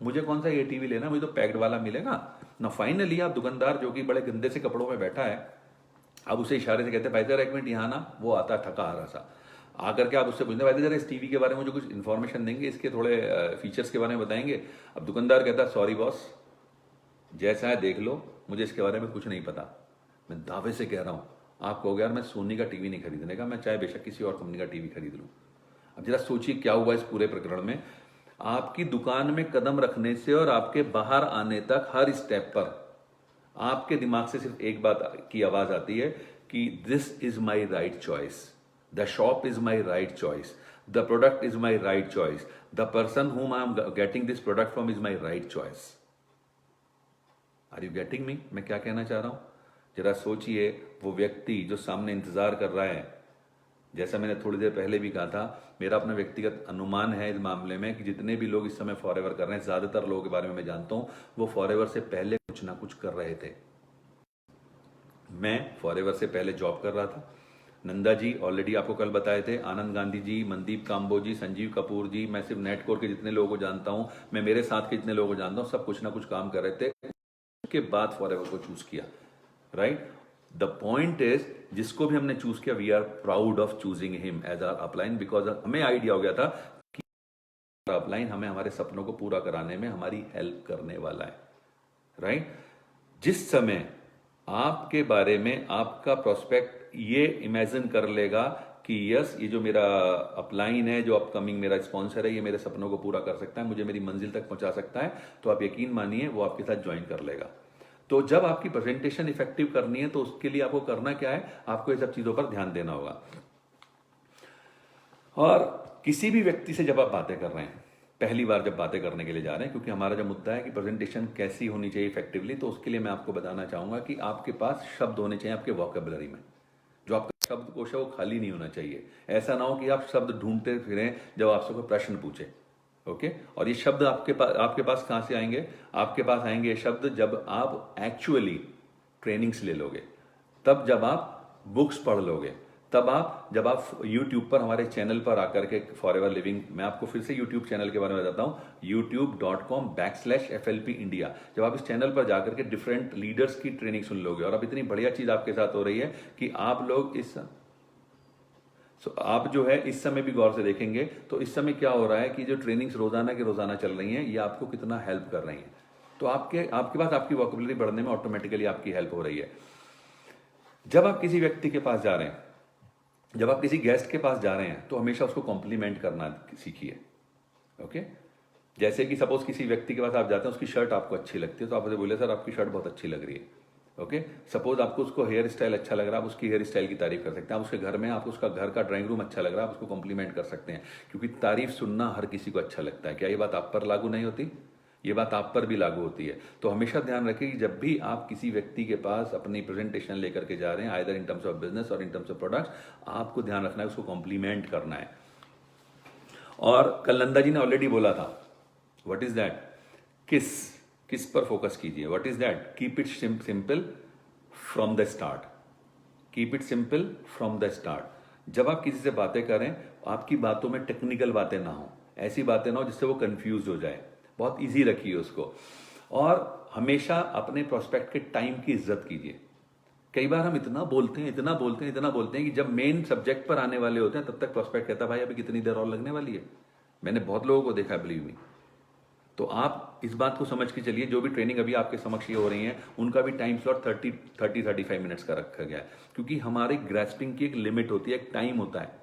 मुझे कौन सा ये टीवी लेना, मुझे तो पैक्ड वाला मिलेगा ना। फाइनली आप दुकानदार जो कि बड़े गंदे से कपड़ों में बैठा है, आप उसे इशारे से कहते हैं भाई जरा एक मिनट यहाँ ना, वो आता थका आ रहा सा, आकर के आप उससे पूछते भाई जरा इस टीवी के बारे में मुझे कुछ इन्फॉर्मेशन देंगे, इसके थोड़े फीचर्स के बारे में बताएंगे। अब दुकानदार कहता है सॉरी बॉस, जैसा है देख लो, मुझे इसके बारे में कुछ नहीं पता। मैं दावे से कह रहा हूँ, आप कहोगे यार मैं सोनी का टीवी नहीं खरीदने का, मैं चाहे बेशक किसी और कंपनी का टीवी खरीद लूँ। अब जरा सोचिए क्या हुआ इस पूरे प्रकरण में। आपकी दुकान में कदम रखने से और आपके बाहर आने तक हर स्टेप पर आपके दिमाग से सिर्फ एक बात की आवाज आती है कि this is my right choice, the shop is my right choice, the product is my right choice, the person whom I am getting this product from is my right choice. Are you getting me, मैं क्या कहना चाह रहा हूं। जरा सोचिए, वो व्यक्ति जो सामने इंतजार कर रहा है, जैसा मैंने थोड़ी देर पहले भी कहा था, मेरा अपना व्यक्तिगत अनुमान है इस मामले में कि जितने भी लोग इस समय फॉरएवर कर रहे हैं, ज्यादातर लोगों के बारे में मैं जानता हूं, वो फॉरएवर से पहले कुछ ना कुछ कर रहे थे। मैं फॉरएवर से पहले जॉब कर रहा था। नंदा जी ऑलरेडी आपको कल बताए थे, आनंद गांधी जी, मनदीप काम्बोजी, संजीव कपूर जी, मैं सिर्फ नेटकोर के जितने लोगों को जानता हूं, मैं मेरे साथ के जितने लोगों को जानता हूं, सब कुछ ना कुछ काम कर रहे थे, उसके बाद फॉरएवर को चूज किया। राइट, द पॉइंट इज, जिसको भी हमने चूज किया, we are proud of choosing him as our upline, because हमें आइडिया हो गया था कि अपलाइन हमें हमारे सपनों को पूरा कराने में हमारी हेल्प करने वाला है। राइट, जिस समय आपके बारे में आपका प्रोस्पेक्ट ये इमेजिन कर लेगा कि यस, ये जो मेरा अपलाइन है, जो अपकमिंग मेरा स्पॉन्सर है, ये मेरे सपनों को पूरा कर सकता है, मुझे मेरी मंजिल तक पहुंचा सकता है, तो आप यकीन मानिए वो आपके साथ ज्वाइन कर लेगा। तो जब आपकी प्रेजेंटेशन इफेक्टिव करनी है तो उसके लिए आपको करना क्या है, आपको ये सब चीजों पर ध्यान देना होगा। और किसी भी व्यक्ति से जब आप बातें कर रहे हैं, पहली बार जब बातें करने के लिए जा रहे हैं, क्योंकि हमारा जो मुद्दा है कि प्रेजेंटेशन कैसी होनी चाहिए इफेक्टिवली, तो उसके लिए मैं आपको बताना चाहूंगा कि आपके पास शब्द होने चाहिए आपके वोकैबुलरी में, जो आपका शब्द कोश है वो खाली नहीं होना चाहिए। ऐसा ना हो कि आप शब्द ढूंढते फिरें जब आपसे कोई प्रश्न पूछे। ओके, और ये शब्द आपके पास कहां से आएंगे, आपके पास आएंगे ये शब्द जब आप एक्चुअली ट्रेनिंग्स ले लोगे, तब जब आप बुक्स पढ़ लोगे, तब जब आप YouTube पर हमारे चैनल पर आकर के फॉरएवर लिविंग, मैं आपको फिर से YouTube चैनल के बारे में बताता हूं, youtube.com/FLP India। जब आप इस चैनल पर जाकर के डिफरेंट लीडर्स की ट्रेनिंग सुन लोगे, और अब इतनी बढ़िया चीज आपके साथ हो रही है कि आप लोग आप जो है इस समय भी गौर से देखेंगे तो इस समय क्या हो रहा है कि जो ट्रेनिंग्स रोजाना की रोजाना चल रही हैं, ये आपको कितना हेल्प कर रही हैं। तो आपके पास आपकी वोकैबुलरी बढ़ने में ऑटोमेटिकली आपकी हेल्प हो रही है। जब आप किसी व्यक्ति के पास जा रहे हैं, जब आप किसी गेस्ट के पास जा रहे हैं, तो हमेशा उसको कॉम्प्लीमेंट करना सीखिए। ओके, जैसे कि सपोज किसी व्यक्ति के पास आप जाते हैं, उसकी शर्ट आपको अच्छी लगती है, तो आप उसे बोले सर आपकी शर्ट बहुत अच्छी लग रही है। ओके, सपोज आपको उसको हेयर स्टाइल अच्छा लग रहा है, आप उसकी हेयर स्टाइल की तारीफ कर सकते हैं। आप उसके घर में, आपको उसका घर का ड्राइंग रूम अच्छा लग रहा है, आप उसको कॉम्प्लीमेंट कर सकते हैं, क्योंकि तारीफ सुनना हर किसी को अच्छा लगता है। क्या ये बात आप पर लागू नहीं होती? ये बात आप पर भी लागू होती है। तो हमेशा ध्यान रखिए कि जब भी आप किसी व्यक्ति के पास अपनी प्रेजेंटेशन लेकर के जा रहे हैं, either in terms of business और इन टर्म्स ऑफ प्रोडक्ट्स, आपको ध्यान रखना है, उसको कॉम्प्लीमेंट करना है। और कल नंदा जी ने ऑलरेडी बोला था, व्हाट इज दैट, किस पर फोकस कीजिए। What is that, keep it simple from the start, keep it simple from the start. जब आप किसी से बातें करें, आपकी बातों में टेक्निकल बातें ना हो, ऐसी बातें ना हो जिससे वो कंफ्यूज हो जाए, बहुत इजी रखिए उसको। और हमेशा अपने प्रोस्पेक्ट के टाइम की इज्जत कीजिए। कई बार हम इतना बोलते हैं कि जब मेन सब्जेक्ट पर आने वाले होते हैं तब तक प्रोस्पेक्ट कहता है भाई अभी कितनी देर और लगने वाली है। मैंने बहुत लोगों को देखा है, बिलीव मी। तो आप इस बात को समझ के चलिए, जो भी ट्रेनिंग अभी आपके समक्ष ये हो रही है उनका भी टाइम स्लॉट 35 मिनट्स का रखा गया है, क्योंकि हमारी ग्रेस्पिंग की एक लिमिट होती है, एक टाइम होता है।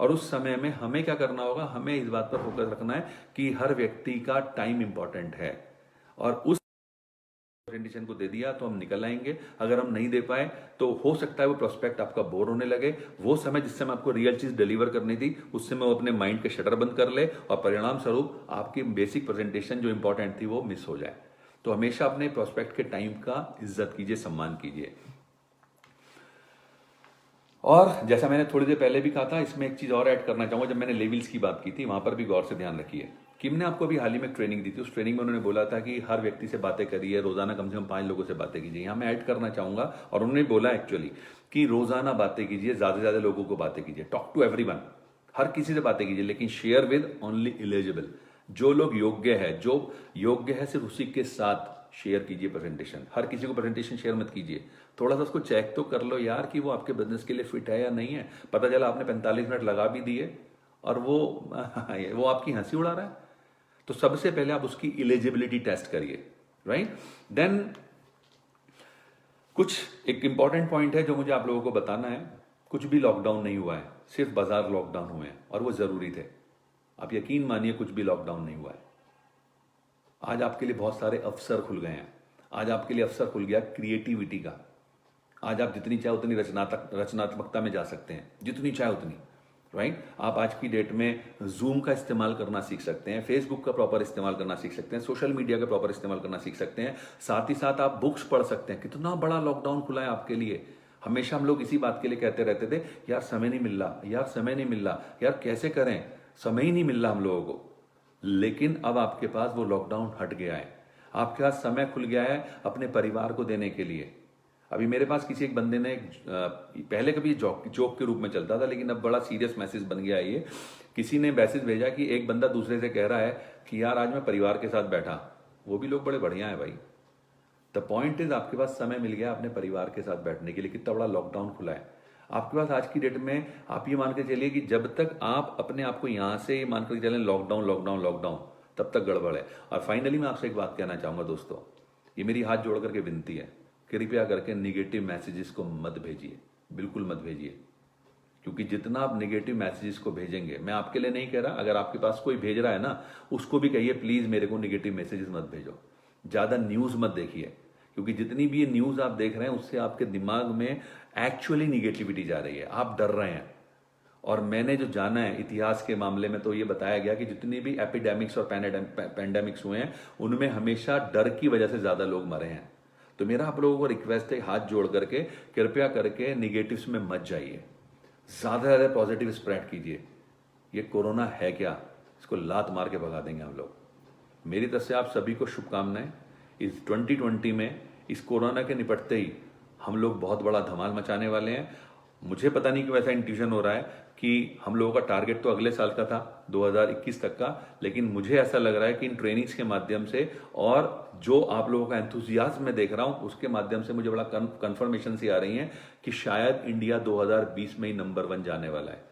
और उस समय में हमें क्या करना होगा, हमें इस बात पर फोकस रखना है कि हर व्यक्ति का टाइम इंपॉर्टेंट है, और उस प्रेजेंटेशन को दे दिया तो हम निकल आएंगे। अगर हम नहीं दे पाए तो हो सकता है वो प्रोस्पेक्ट आपका बोर होने लगे। वो समय जिस समय आपको रियल चीज डिलीवर करनी थी उस समय वो अपने माइंड के शटर बंद कर ले, और परिणाम स्वरूप आपकी बेसिक प्रेजेंटेशन जो इंपॉर्टेंट थी वो मिस हो जाए। तो हमेशा अपने प्रोस्पेक्ट के टाइम का इज्जत कीजिए, सम्मान कीजिए। और जैसा मैंने थोड़ी देर पहले भी कहा था, इसमें एक चीज और ऐड करना चाहूंगा। जब मैंने लेवल्स की बात की थी वहां पर भी गौर से ध्यान रखिए। किम ने आपको अभी हाल ही में ट्रेनिंग दी थी, उस ट्रेनिंग में उन्होंने बोला था कि हर व्यक्ति से बातें करिए, रोजाना कम से कम 5 लोगों से बातें कीजिए। यहाँ मैं ऐड करना चाहूंगा, और उन्होंने बोला एक्चुअली कि रोजाना बातें कीजिए, ज्यादा से ज्यादा लोगों को बातें कीजिए, टॉक टू एवरीवन, हर किसी से बातें कीजिए, लेकिन शेयर विद ओनली एलिजिबल, जो लोग योग्य है, जो योग्य है सिर्फ उसी के साथ शेयर कीजिए प्रेजेंटेशन। हर किसी को प्रेजेंटेशन शेयर मत कीजिए। थोड़ा सा उसको चेक तो कर लो यार कि वो आपके बिजनेस के लिए फिट है या नहीं है। पता चला आपने 45 मिनट लगा भी दिए और वो आपकी हंसी उड़ा रहा है। तो सबसे पहले आप उसकी एलिजिबिलिटी टेस्ट करिए, राइट। देन कुछ एक इंपॉर्टेंट पॉइंट है जो मुझे आप लोगों को बताना है। कुछ भी लॉकडाउन नहीं हुआ है, सिर्फ बाजार लॉकडाउन हुए हैं, और वो जरूरी थे। आप यकीन मानिए कुछ भी लॉकडाउन नहीं हुआ है। आज आपके लिए बहुत सारे अवसर खुल गए हैं। आज आपके लिए अवसर खुल गया क्रिएटिविटी का। आज आप जितनी चाहे उतनी रचनात्मकता में जा सकते हैं, जितनी चाहे उतनी, राइट। आप आज की डेट में जूम का इस्तेमाल करना सीख सकते हैं, फेसबुक का प्रॉपर इस्तेमाल करना सीख सकते हैं, सोशल मीडिया का प्रॉपर इस्तेमाल करना सीख सकते हैं। साथ ही साथ आप बुक्स पढ़ सकते हैं। कितना बड़ा लॉकडाउन खुला है आपके लिए। हमेशा हम लोग इसी बात के लिए कहते रहते थे, यार समय नहीं मिल रहा, यार समय नहीं मिल रहा, यार कैसे करें, समय ही नहीं मिल रहा हम लोगों को। लेकिन अब आपके पास वो लॉकडाउन हट गया है, आपके पास समय खुल गया है अपने परिवार को देने के लिए। अभी मेरे पास किसी एक बंदे ने पहले कभी जोक के रूप में चलता था, लेकिन अब बड़ा सीरियस मैसेज बन गया है ये। किसी ने मैसेज भेजा कि एक बंदा दूसरे से कह रहा है कि यार आज मैं परिवार के साथ बैठा। वो भी लोग बड़े बढ़िया हैं भाई। द पॉइंट इज आपके पास समय मिल गया अपने परिवार के साथ बैठने के लिए। कितना बड़ा लॉकडाउन खुला है आपके पास आज की डेट में। आप ये मान के चलिए कि जब तक आप अपने आप को यहां से मान कर चलें लॉकडाउन लॉकडाउन लॉकडाउन, तब तक गड़बड़ है। और फाइनली मैं आपसे एक बात कहना चाहूंगा दोस्तों, ये मेरी हाथ जोड़ करके विनती है, कृपया करके निगेटिव मैसेजेस को मत भेजिए, बिल्कुल मत भेजिए। क्योंकि जितना आप निगेटिव मैसेजेस को भेजेंगे, मैं आपके लिए नहीं कह रहा, अगर आपके पास कोई भेज रहा है ना, उसको भी कहिए प्लीज मेरे को निगेटिव मैसेजेस मत भेजो। ज्यादा न्यूज मत देखिए, क्योंकि जितनी भी ये न्यूज आप देख रहे हैं उससे आपके दिमाग में एक्चुअली निगेटिविटी जा रही है, आप डर रहे हैं। और मैंने जो जाना है इतिहास के मामले में, तो ये बताया गया कि जितनी भी एपिडेमिक्स और पैंडेमिक्स हुए हैं उनमें हमेशा डर की वजह से ज्यादा लोग मरे हैं। तो मेरा आप लोगों को रिक्वेस्ट है, हाथ जोड़ करके कृपया करके निगेटिव्स में मत जाइए, ज्यादा से ज्यादा पॉजिटिव स्प्रेड कीजिए। ये कोरोना है क्या, इसको लात मार के भगा देंगे हम लोग। मेरी तरफ से आप सभी को शुभकामनाएं। इस 2020 में इस कोरोना के निपटते ही हम लोग बहुत बड़ा धमाल मचाने वाले हैं। मुझे पता नहीं क्यों ऐसा इंट्यूशन हो रहा है कि हम लोगों का टारगेट तो अगले साल का था 2021 तक का, लेकिन मुझे ऐसा लग रहा है कि इन ट्रेनिंग्स के माध्यम से और जो आप लोगों का एंथुजियाज्म मैं देख रहा हूं उसके माध्यम से मुझे बड़ा कंफर्मेशन सी आ रही है कि शायद इंडिया 2020 में ही नंबर 1 जाने वाला है।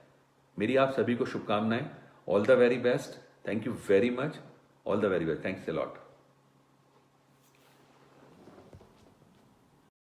मेरी आप सभी को शुभकामनाएं। All the very best, thank you very much, all the very best, thanks a lot.